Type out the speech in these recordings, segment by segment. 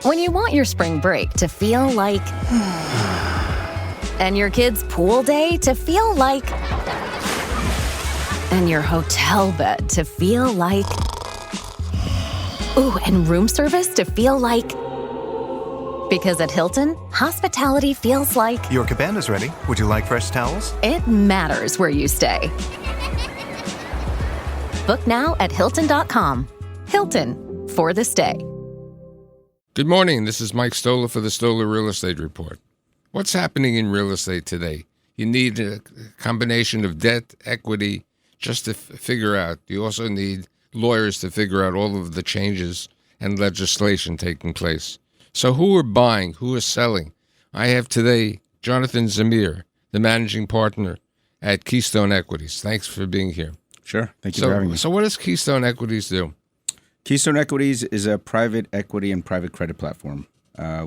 When you want your spring break to feel like... and your kids' pool day to feel like... and your hotel bed to feel like... ooh, and room service to feel like... because at Hilton, hospitality feels like... Your cabana's ready. Would you like fresh towels? It matters where you stay. Book now at Hilton.com. Hilton, for the stay. Good morning. This is Mike Stoller for the Stoller Real Estate Report. What's happening in real estate today? You need a combination of debt, equity, just to figure out. You also need lawyers to figure out all of the changes and legislation taking place. So who are buying? Who is selling? I have today Jonathan Zamir, the managing partner at Keystone Equities. Thanks for being here. Sure. Thank you for having me. So what does Keystone Equities do? Keystone Equities is a private equity and private credit platform.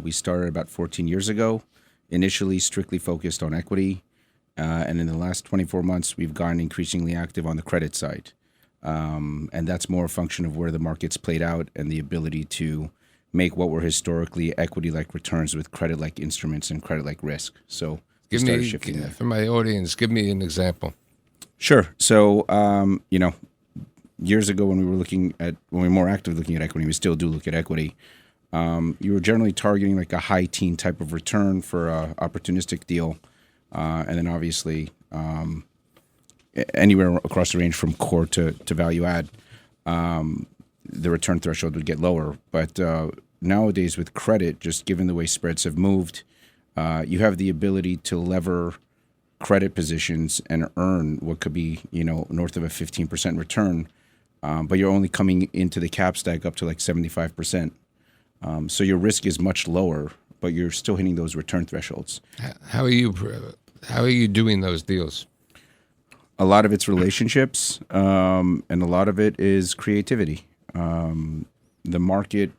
We started about 14 years ago, initially strictly focused on equity. And in the last 24 months, we've gone increasingly active on the credit side. And that's more a function of where the market's played out and the ability to make what were historically equity-like returns with credit-like instruments and credit-like risk. So for my audience, give me an example. Sure. So, years ago when we were more active looking at equity, we still do look at equity. You were generally targeting like a high teen type of return for a opportunistic deal. And then obviously anywhere across the range from core to value add, the return threshold would get lower. But nowadays with credit, just given the way spreads have moved, you have the ability to lever credit positions and earn what could be, north of a 15% return. But you're only coming into the cap stack up to like 75%. So your risk is much lower, but you're still hitting those return thresholds. How are you doing those deals? A lot of it's relationships, and a lot of it is creativity. The market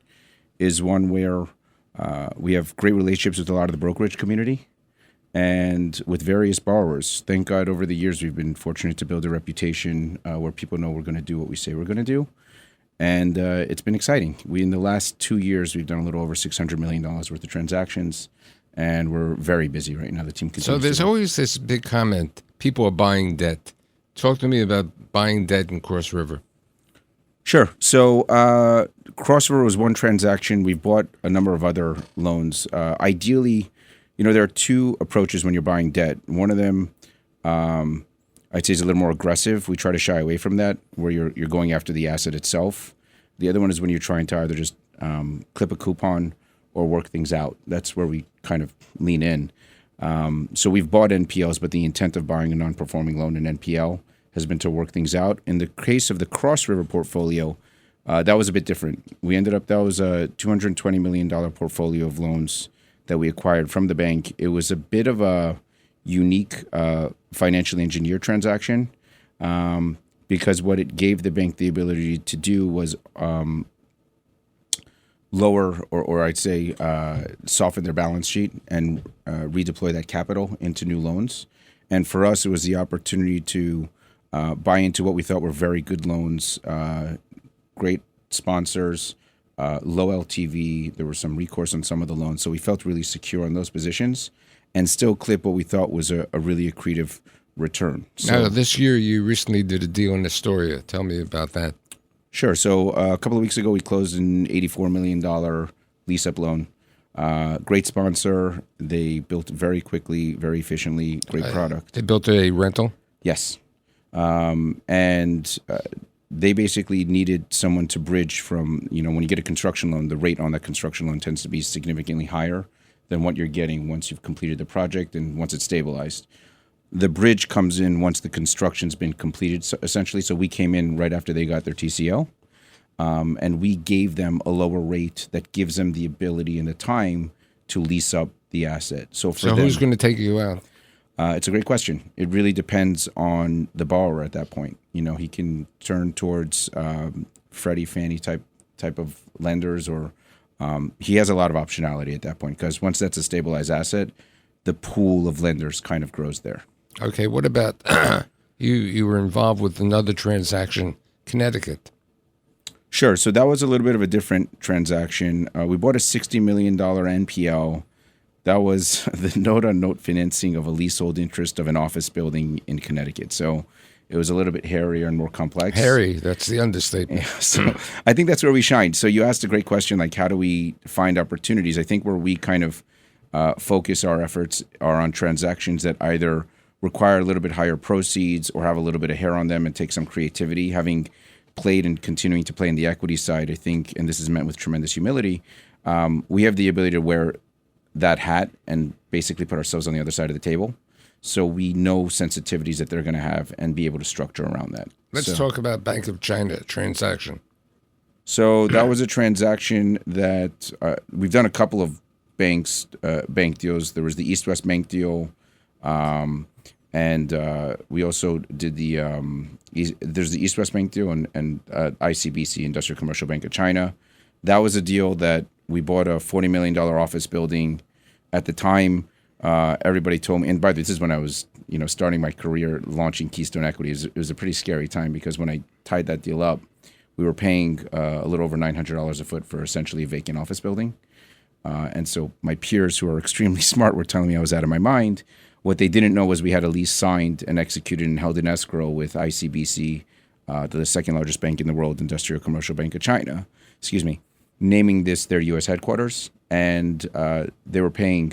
is one where we have great relationships with a lot of the brokerage community and with various borrowers. Thank God over the years we've been fortunate to build a reputation where people know we're going to do what we say we're going to do. And it's been exciting. In the last 2 years, we've done a little over $600 million worth of transactions, and we're very busy right now. The team continues. So there's always this big comment, people are buying debt. Talk to me about buying debt in Cross River. Sure. So Cross River was one transaction. We've bought a number of other loans. Ideally, there are two approaches when you're buying debt. One of them, I'd say, is a little more aggressive. We try to shy away from that, where you're going after the asset itself. The other one is when you're trying to either just clip a coupon or work things out. That's where we kind of lean in. So we've bought NPLs, but the intent of buying a non-performing loan in NPL has been to work things out. In the case of the Cross River portfolio, that was a bit different. That was a $220 million portfolio of loans that we acquired from the bank. It was a bit of a unique financially engineered transaction because what it gave the bank the ability to do was lower or I'd say soften their balance sheet and redeploy that capital into new loans. And for us, it was the opportunity to buy into what we thought were very good loans, great sponsors, low LTV. There was some recourse on some of the loans. So we felt really secure on those positions and still clip what we thought was a really accretive return. So, now, this year you recently did a deal in Astoria. Tell me about that. Sure. So a couple of weeks ago, we closed an $84 million lease-up loan. Great sponsor. They built very quickly, very efficiently, great product. They built a rental? Yes. And they basically needed someone to bridge from, when you get a construction loan, the rate on that construction loan tends to be significantly higher than what you're getting once you've completed the project and once it's stabilized. The bridge comes in once the construction's been completed, essentially. So we came in right after they got their TCO, and we gave them a lower rate that gives them the ability and the time to lease up the asset. So who's going to take you out? It's a great question. It really depends on the borrower at that point. He can turn towards Freddie, Fannie type of lenders, or he has a lot of optionality at that point because once that's a stabilized asset, the pool of lenders kind of grows there. Okay, what about you were involved with another transaction, Connecticut? Sure. So that was a little bit of a different transaction. We bought a $60 million NPL. That was the note-on-note financing of a leasehold interest of an office building in Connecticut. So it was a little bit hairier and more complex. Hairy, that's the understatement. Yeah, so I think that's where we shine. So you asked a great question, like how do we find opportunities? I think where we kind of focus our efforts are on transactions that either require a little bit higher proceeds or have a little bit of hair on them and take some creativity. Having played and continuing to play in the equity side, I think, and this is meant with tremendous humility, we have the ability to wear that hat and basically put ourselves on the other side of the table. So we know sensitivities that they're going to have and be able to structure around that. Let's talk about Bank of China transaction. So that was a transaction that we've done a couple of bank deals. There was the East-West Bank deal, and we also did there's the East-West Bank deal and ICBC, Industrial Commercial Bank of China. That was a deal that we bought a $40 million office building. At the time, everybody told me, and by the way, this is when I was starting my career launching Keystone Equities. It was a pretty scary time because when I tied that deal up, we were paying a little over $900 a foot for essentially a vacant office building. And so my peers who are extremely smart were telling me I was out of my mind. What they didn't know was we had a lease signed and executed and held in escrow with ICBC, the second largest bank in the world, Industrial Commercial Bank of China, naming this their U.S. headquarters. And they were paying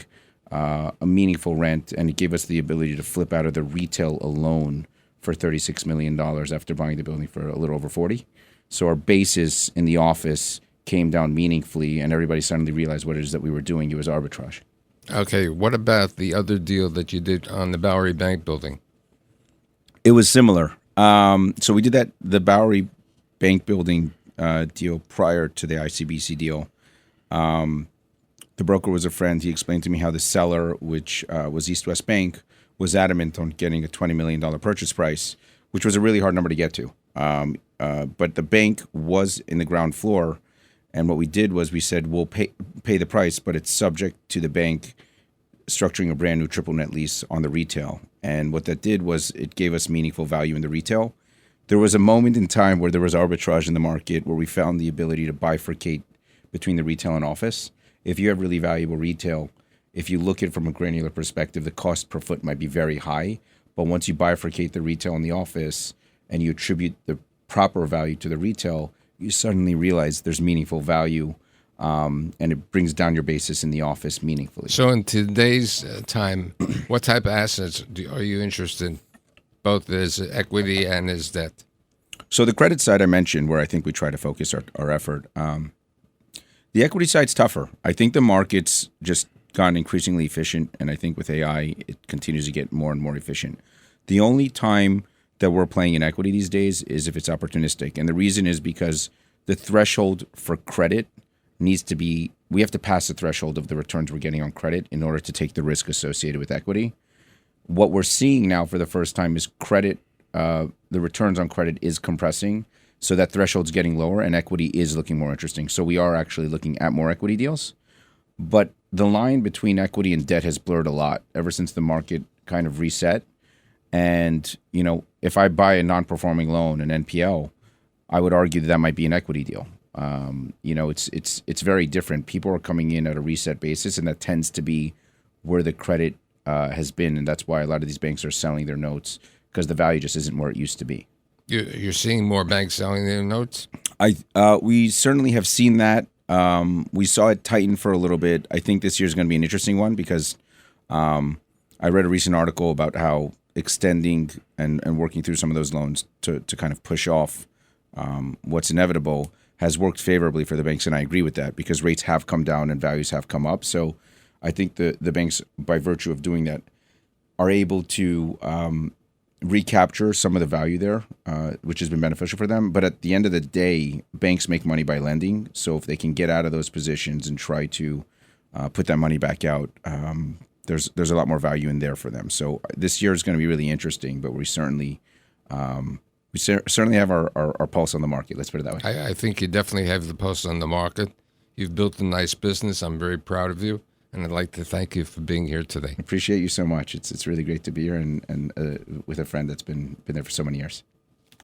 a meaningful rent, and it gave us the ability to flip out of the retail alone for $36 million after buying the building for a little over 40. So our basis in the office came down meaningfully, and everybody suddenly realized what it is that we were doing. It was arbitrage. Okay, what about the other deal that you did on the Bowery Bank building? It was similar. So we did the Bowery Bank building deal prior to the ICBC deal. The broker was a friend. He explained to me how the seller, which was East-West Bank, was adamant on getting a $20 million purchase price, which was a really hard number to get to. But the bank was in the ground floor, and what we did was we said, we'll pay the price, but it's subject to the bank structuring a brand new triple net lease on the retail. And what that did was it gave us meaningful value in the retail. There was a moment in time where there was arbitrage in the market where we found the ability to bifurcate between the retail and office. If you have really valuable retail, if you look at it from a granular perspective, the cost per foot might be very high. But once you bifurcate the retail and the office and you attribute the proper value to the retail, you suddenly realize there's meaningful value, and it brings down your basis in the office meaningfully. So in today's time, what type of assets are you interested in, both as equity and as debt? So the credit side I mentioned, where I think we try to focus our effort. The equity side's tougher. I think the market's just gotten increasingly efficient, and I think with AI, it continues to get more and more efficient. The only time that we're playing in equity these days is if it's opportunistic. And the reason is because the threshold for credit needs to be, we have to pass the threshold of the returns we're getting on credit in order to take the risk associated with equity. What we're seeing now for the first time is credit, the returns on credit is compressing. So that threshold's getting lower and equity is looking more interesting. So we are actually looking at more equity deals. But the line between equity and debt has blurred a lot ever since the market kind of reset. And, if I buy a non-performing loan, an NPL, I would argue that might be an equity deal. It's very different. People are coming in at a reset basis, and that tends to be where the credit has been. And that's why a lot of these banks are selling their notes, because the value just isn't where it used to be. You're seeing more banks selling their notes? We certainly have seen that. We saw it tighten for a little bit. I think this year is going to be an interesting one because I read a recent article about how extending and working through some of those loans to kind of push off what's inevitable has worked favorably for the banks. And I agree with that because rates have come down and values have come up. So I think the banks, by virtue of doing that, are able to recapture some of the value there, which has been beneficial for them. But at the end of the day, banks make money by lending. So if they can get out of those positions and try to put that money back out, there's a lot more value in there for them. So this year is going to be really interesting, but we certainly have our pulse on the market. Let's put it that way. I think you definitely have the pulse on the market. You've built a nice business. I'm very proud of you. And I'd like to thank you for being here today. I appreciate you so much. It's really great to be here and with a friend that's been there for so many years.